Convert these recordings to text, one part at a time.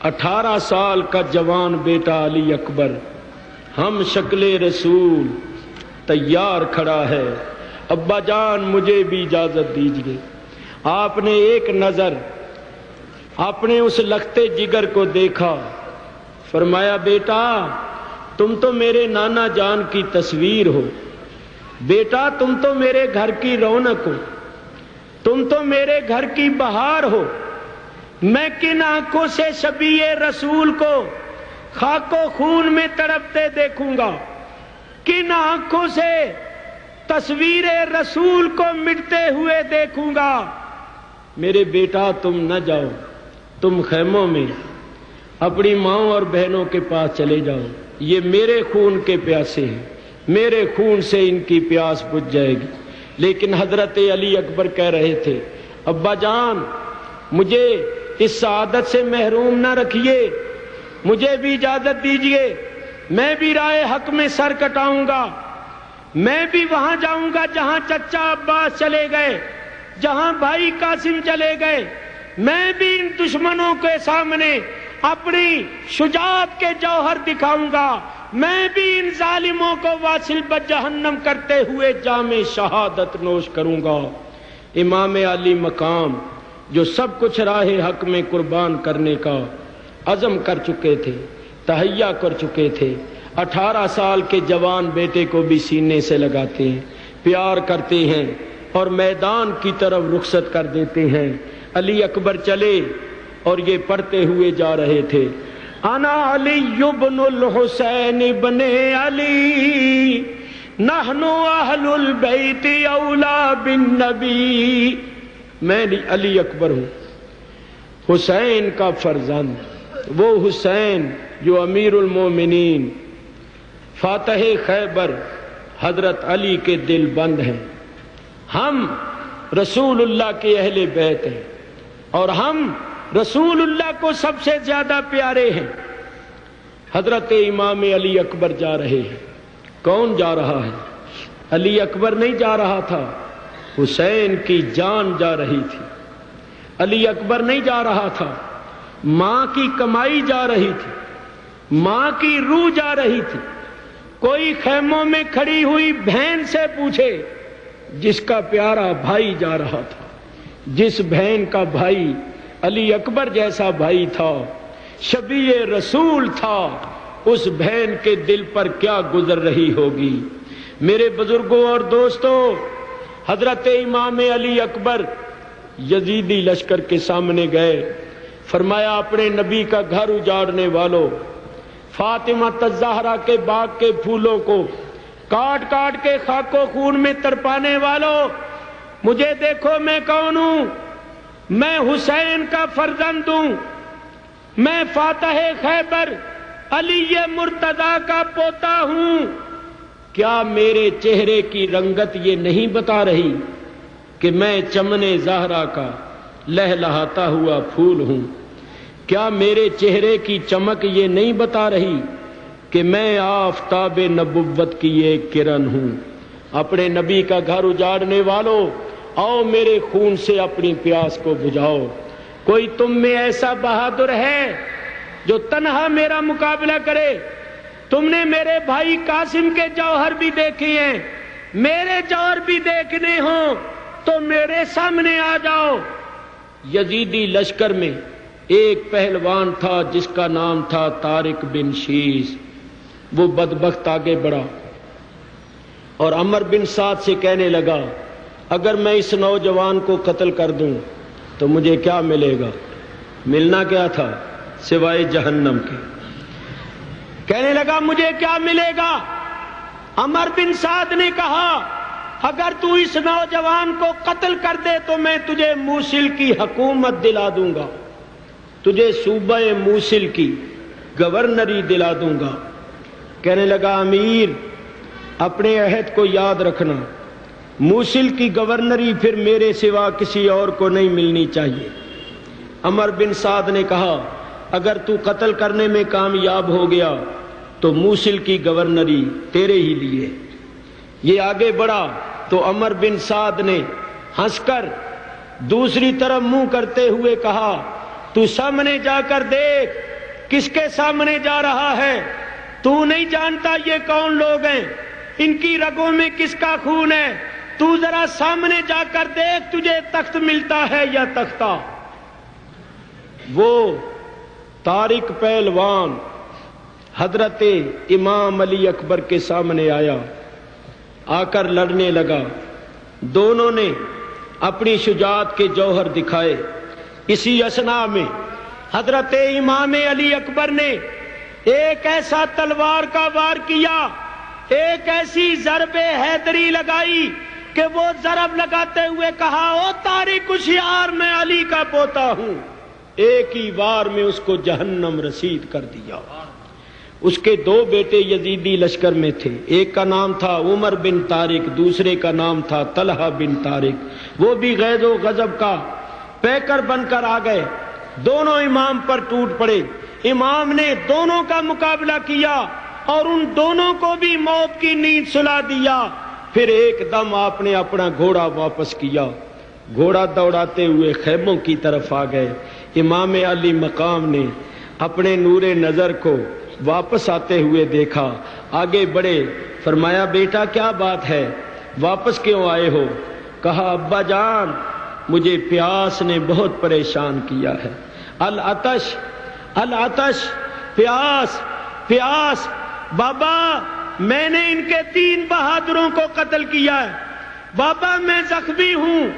18 سال کا جوان بیٹا علی اکبر ہم شکل رسول تیار کھڑا ہے، ابا جان مجھے بھی اجازت دیجیے۔ آپ نے ایک نظر اپنے اس لختے جگر کو دیکھا، فرمایا بیٹا تم تو میرے نانا جان کی تصویر ہو، بیٹا تم تو میرے گھر کی رونق ہو، تم تو میرے گھر کی بہار ہو، میں کن آنکھوں سے شبیہ رسول کو خاک و خون میں تڑپتے دیکھوں گا، کن آنکھوں سے تصویر رسول کو مٹتے ہوئے دیکھوں گا۔ میرے بیٹا تم نہ جاؤ، تم خیموں میں اپنی ماؤں اور بہنوں کے پاس چلے جاؤ، یہ میرے خون کے پیاسے ہیں، میرے خون سے ان کی پیاس بجھ جائے گی۔ لیکن حضرت علی اکبر کہہ رہے تھے ابا جان مجھے اس سعادت سے محروم نہ رکھیے، مجھے بھی اجازت دیجیے، میں بھی راہ حق میں سر کٹاؤں گا، میں بھی وہاں جاؤں گا جہاں چچا عباس چلے گئے، جہاں بھائی قاسم چلے گئے، میں بھی ان دشمنوں کے سامنے اپنی شجاعت کے جوہر دکھاؤں گا، میں بھی ان ظالموں کو واصل بجہنم کرتے ہوئے جام شہادت نوش کروں گا۔ امام علی مقام جو سب کچھ راہ حق میں قربان کرنے کا عزم کر چکے تھے، تہیا کر چکے تھے، 18 سال کے جوان بیٹے کو بھی سینے سے لگاتے ہیں، پیار کرتے ہیں اور میدان کی طرف رخصت کر دیتے ہیں۔ علی اکبر چلے اور یہ پڑھتے ہوئے جا رہے تھے انا علی ابن الحسین ابن علی نحن اہل البیت اولا بالنبی، میں علی اکبر ہوں، حسین کا فرزند، وہ حسین جو امیر المومنین فاتح خیبر حضرت علی کے دل بند ہیں، ہم رسول اللہ کے اہل بیت ہیں اور ہم رسول اللہ کو سب سے زیادہ پیارے ہیں۔ حضرت امام علی اکبر جا رہے ہیں، کون جا رہا ہے؟ علی اکبر نہیں جا رہا تھا، حسین کی جان جا رہی تھی۔ علی اکبر نہیں جا رہا تھا، ماں کی کمائی جا رہی تھی، ماں کی روح جا رہی تھی۔ کوئی خیموں میں کھڑی ہوئی بہن سے پوچھے جس کا پیارا بھائی جا رہا تھا، جس بہن کا بھائی علی اکبر جیسا بھائی تھا، شبیہ رسول تھا، اس بہن کے دل پر کیا گزر رہی ہوگی۔ میرے بزرگوں اور دوستوں، حضرت امام علی اکبر یزیدی لشکر کے سامنے گئے، فرمایا اپنے نبی کا گھر اجاڑنے والوں، فاطمہ الزہرا کے باغ کے پھولوں کو کاٹ کاٹ کے خاک و خون میں تڑپانے والوں، مجھے دیکھو میں کون ہوں، میں حسین کا فرزند ہوں، میں فاتح خیبر علی مرتضیٰ کا پوتا ہوں۔ کیا میرے چہرے کی رنگت یہ نہیں بتا رہی کہ میں چمن زہرا کا لہلہاتا ہوا پھول ہوں؟ کیا میرے چہرے کی چمک یہ نہیں بتا رہی کہ میں آفتاب نبوت کی ایک کرن ہوں؟ اپنے نبی کا گھر اجاڑنے والوں، آؤ میرے خون سے اپنی پیاس کو بجھاؤ۔ کوئی تم میں ایسا بہادر ہے جو تنہا میرا مقابلہ کرے؟ تم نے میرے بھائی قاسم کے جوہر بھی دیکھے ہیں، میرے جوہر بھی دیکھنے ہوں تو میرے سامنے آ جاؤ۔ یزیدی لشکر میں ایک پہلوان تھا جس کا نام تھا طارق بن شیس، وہ بدبخت آگے بڑھا اور عمر بن سعد سے کہنے لگا اگر میں اس نوجوان کو قتل کر دوں تو مجھے کیا ملے گا؟ ملنا کیا تھا سوائے جہنم کے؟ کہنے لگا مجھے کیا ملے گا؟ عمر بن سعد نے کہا اگر تو اس نوجوان کو قتل کر دے تو میں تجھے موصل کی حکومت دلا دوں گا، تجھے صوبہ موصل کی گورنری دلا دوں گا۔ کہنے لگا امیر اپنے عہد کو یاد رکھنا، موصل کی گورنری پھر میرے سوا کسی اور کو نہیں ملنی چاہیے۔ عمر بن سعد نے کہا اگر تو قتل کرنے میں کامیاب ہو گیا تو موصل کی گورنری تیرے ہی لیے۔ یہ آگے بڑھا تو عمر بن سعد نے ہنس کر دوسری طرف منہ کرتے ہوئے کہا تو سامنے جا کر دیکھ کس کے سامنے جا رہا ہے، تو نہیں جانتا یہ کون لوگ ہیں، ان کی رگوں میں کس کا خون ہے، تو ذرا سامنے جا کر دیکھ تجھے تخت ملتا ہے یا تختہ۔ وہ طارق پہلوان حضرت امام علی اکبر کے سامنے آیا، آ کر لڑنے لگا۔ دونوں نے اپنی شجاعت کے جوہر دکھائے۔ اسی اثنا میں حضرت امام علی اکبر نے ایک ایسا تلوار کا وار کیا، ایک ایسی ضرب حیدری لگائی کہ وہ ضرب لگاتے ہوئے کہا، او طارق ہوشیار، میں علی کا پوتا ہوں۔ ایک ہی وار میں اس کو جہنم رسید کر دیا۔ اس کے دو بیٹے یزیدی لشکر میں تھے، ایک کا نام تھا عمر بن طارق، دوسرے کا نام تھا طلحہ بن طارق۔ وہ بھی غیظ و غضب کا پیکر بن کر آ گئے، دونوں امام پر ٹوٹ پڑے۔ امام نے دونوں کا مقابلہ کیا اور ان دونوں کو بھی موت کی نیند سلا دیا۔ پھر ایک دم آپ نے اپنا گھوڑا واپس کیا، گھوڑا دوڑاتے ہوئے خیموں کی طرف آ گئے۔ امام علی مقام نے اپنے نور نظر کو واپس آتے ہوئے دیکھا، آگے بڑھے، فرمایا بیٹا کیا بات ہے، واپس کیوں آئے ہو؟ کہا ابا جان مجھے پیاس نے بہت پریشان کیا ہے۔ العطش العطش، پیاس پیاس۔ بابا میں نے ان کے 3 بہادروں کو قتل کیا ہے، بابا میں زخمی ہوں،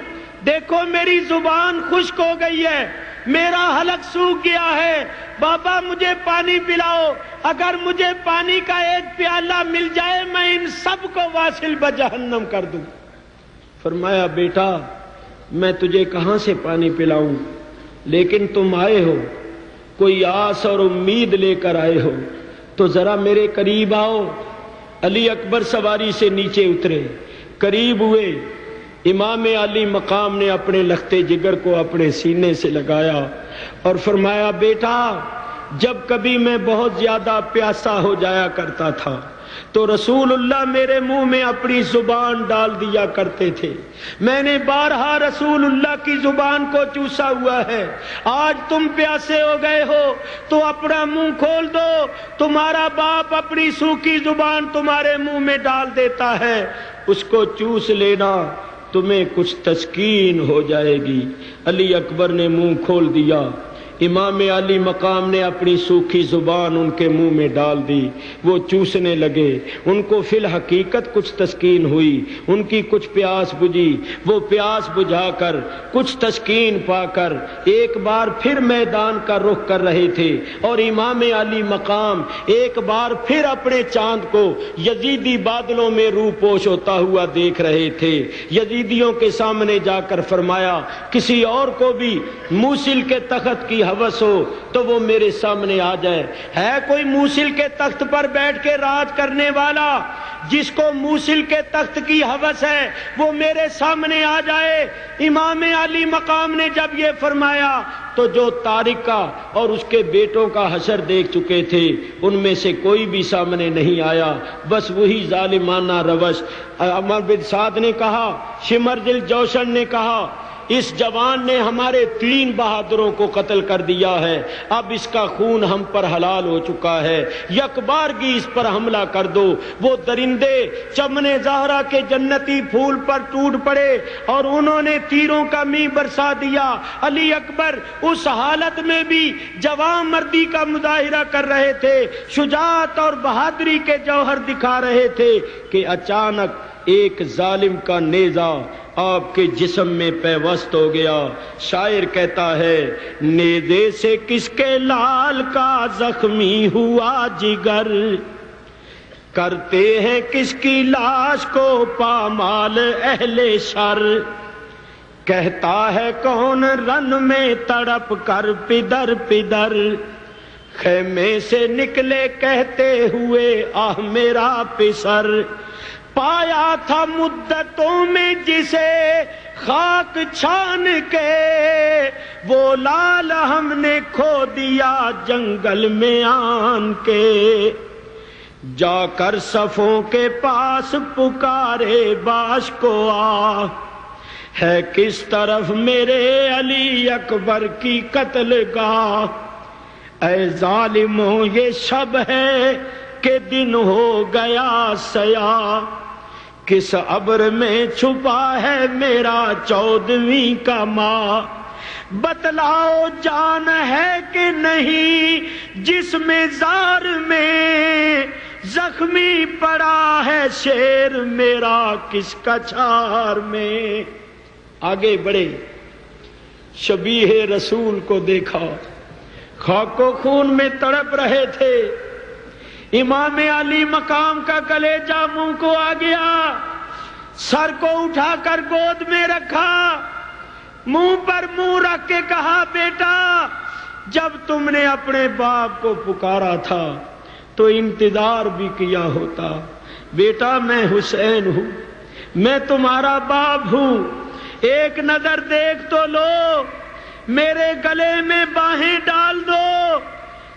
دیکھو میری زبان خشک ہو گئی ہے، میرا حلق سوکھ گیا ہے، بابا مجھے پانی پلاؤ، اگر مجھے پانی کا ایک پیالہ مل جائے میں ان سب کو واصل بجہنم کر دوں۔ فرمایا بیٹا میں تجھے کہاں سے پانی پلاؤں، لیکن تم آئے ہو، کوئی آس اور امید لے کر آئے ہو تو ذرا میرے قریب آؤ۔ علی اکبر سواری سے نیچے اترے، قریب ہوئے، امام علی مقام نے اپنے لختے جگر کو اپنے سینے سے لگایا اور فرمایا بیٹا جب کبھی میں بہت زیادہ پیاسا ہو جایا کرتا تھا تو رسول اللہ میرے منہ میں اپنی زبان ڈال دیا کرتے تھے، میں نے بارہا رسول اللہ کی زبان کو چوسا ہوا ہے۔ آج تم پیاسے ہو گئے ہو تو اپنا منہ کھول دو، تمہارا باپ اپنی سوکھی زبان تمہارے منہ میں ڈال دیتا ہے، اس کو چوس لینا، تمہیں کچھ تسکین ہو جائے گی۔ علی اکبر نے منہ کھول دیا، امام علی مقام نے اپنی سوکھی زبان ان کے منہ میں ڈال دی، وہ چوسنے لگے، ان کو فی الحقیقت کچھ تسکین ہوئی، ان کی کچھ پیاس بجھی، وہ پیاس بجھا کر کچھ تسکین پا کر ایک بار پھر میدان کا رخ کر رہے تھے، اور امام علی مقام ایک بار پھر اپنے چاند کو یزیدی بادلوں میں روح پوش ہوتا ہوا دیکھ رہے تھے۔ یزیدیوں کے سامنے جا کر فرمایا کسی اور کو بھی موصل کے تخت کی ہوس ہو تو وہ میرے سامنے آ جائے۔ ہے کوئی موصل کے تخت پر بیٹھ کے راج کرنے والا؟ جس کو موصل کے تخت کی ہوس ہے وہ میرے سامنے آ جائے۔ امام علی مقام نے جب یہ فرمایا تو جو طارق کا اور اس کے بیٹوں کا حشر دیکھ چکے تھے ان میں سے کوئی بھی سامنے نہیں آیا، بس وہی ظالمانہ روش۔ عمر بن سعد نے کہا، شمر دل جوشن نے کہا اس جوان نے ہمارے 3 بہادروں کو قتل کر دیا ہے، اب اس کا خون ہم پر حلال ہو چکا ہے، یک بارگی اس پر حملہ کر دو۔ وہ درندے چمن زہرا کے جنتی پھول پر ٹوٹ پڑے اور انہوں نے تیروں کا می برسا دیا۔ علی اکبر اس حالت میں بھی جوان مردی کا مظاہرہ کر رہے تھے، شجاعت اور بہادری کے جوہر دکھا رہے تھے کہ اچانک ایک ظالم کا نیزہ آپ کے جسم میں پیوست ہو گیا۔ شاعر کہتا ہے نیزے سے کس کے لال کا زخمی ہوا جگر، کرتے ہیں کس کی لاش کو پامال اہل شر، کہتا ہے کون رن میں تڑپ کر پدر پدر، خیمے سے نکلے کہتے ہوئے آہ میرا پسر، پایا تھا مدتوں میں جسے خاک چھان کے، وہ لال ہم نے کھو دیا جنگل میں آن کے، جا کر صفوں کے پاس پکارے باش کو آ، ہے کس طرف میرے علی اکبر کی قتل گاہ، اے ظالموں یہ شب ہے کہ دن ہو گیا سیاہ، کس ابر میں چھپا ہے میرا 14ویں کا ماہ، بتلاؤ جان ہے کہ نہیں جسم زار میں، زخمی پڑا ہے شیر میرا کس کچھار میں۔ آگے بڑھے، شبیہ رسول کو دیکھا، خاک و خون میں تڑپ رہے تھے، امام علی مقام کا کلیجہ منہ کو آ گیا، سر کو اٹھا کر گود میں رکھا، منہ پر منہ رکھ کے کہا بیٹا جب تم نے اپنے باپ کو پکارا تھا تو انتظار بھی کیا ہوتا، بیٹا میں حسین ہوں، میں تمہارا باپ ہوں، ایک نظر دیکھ تو لو، میرے گلے میں باہیں ڈال دو،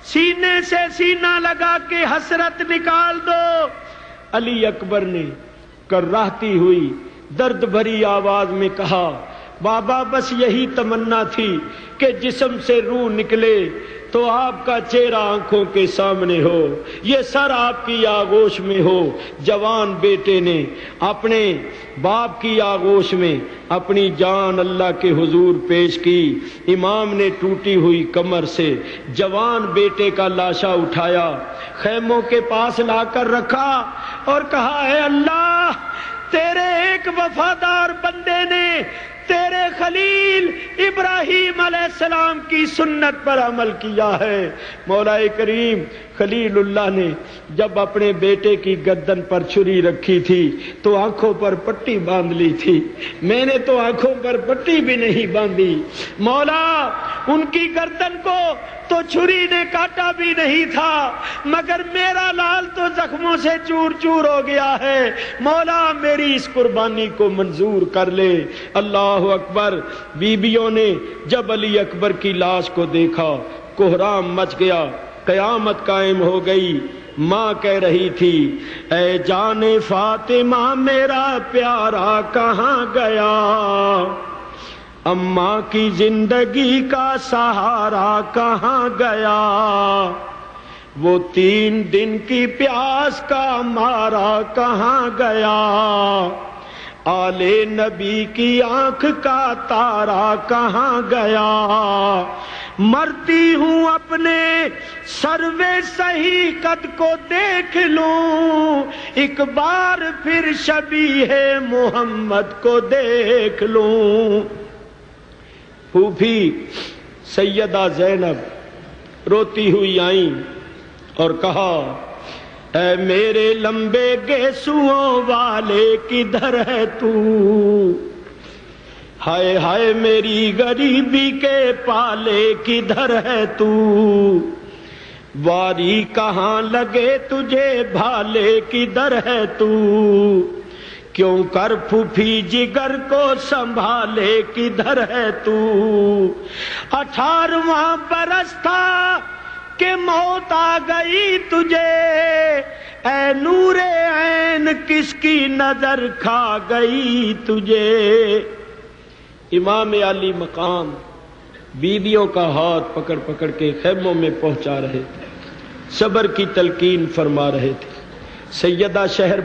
سینے سے سینہ لگا کے حسرت نکال دو۔ علی اکبر نے کراہتی ہوئی درد بھری آواز میں کہا بابا بس یہی تمنا تھی کہ جسم سے روح نکلے تو آپ کا چہرہ آنکھوں کے سامنے ہو، یہ سر آپ کی آغوش میں ہو۔ جوان بیٹے نے اپنے باپ کی آغوش میں اپنی جان اللہ کے حضور پیش کی، امام نے ٹوٹی ہوئی کمر سے جوان بیٹے کا لاشا اٹھایا، خیموں کے پاس لا کر رکھا اور کہا اے اللہ تیرے ایک وفادار بندے نے تیرے خلیل ابراہیم علیہ السلام کی سنت پر عمل کیا ہے۔ مولا کریم خلیل اللہ نے جب اپنے بیٹے کی گردن پر چھری رکھی تھی تو آنکھوں پر پٹی باندھ لی تھی، میں نے تو آنکھوں پر پٹی بھی نہیں باندھی، مولا ان کی گردن کو تو چھری نے کاٹا بھی نہیں تھا مگر میرا لال تو زخموں سے چور چور ہو گیا ہے، مولا میری اس قربانی کو منظور کر لے۔ اللہ اکبر۔ بیبیوں نے جب علی اکبر کی لاش کو دیکھا کوہرام مچ گیا، قیامت قائم ہو گئی۔ ماں کہہ رہی تھی اے جان فاطمہ میرا پیارا کہاں گیا، اماں کی زندگی کا سہارا کہاں گیا، وہ 3 دن کی پیاس کا مارا کہاں گیا، آلے نبی کی آنکھ کا تارا کہاں گیا، مرتی ہوں اپنے سروے صحیح قد کو دیکھ لوں، ایک بار پھر شبیہ محمد کو دیکھ لوں۔ پھوپھی سیدہ زینب روتی ہوئی آئیں اور کہا اے میرے لمبے گیسوؤں والے کدھر ہے تو، ہائے ہائے میری غریبی کے پالے کدھر ہے تو، واری کہاں لگے تجھے بھالے کدھر ہے تو، کیوں کر پھوپھی جگر کو سنبھالے کدھر ہے تو، 18واں برس تھا کہ موت آ گئی تجھے، اے نور عین کس کی نظر کھا گئی تجھے۔ امام علی مقام بیویوں کا ہاتھ پکڑ پکڑ کے خیموں میں پہنچا رہے تھے، صبر کی تلقین فرما رہے تھے۔ سیدہ شہر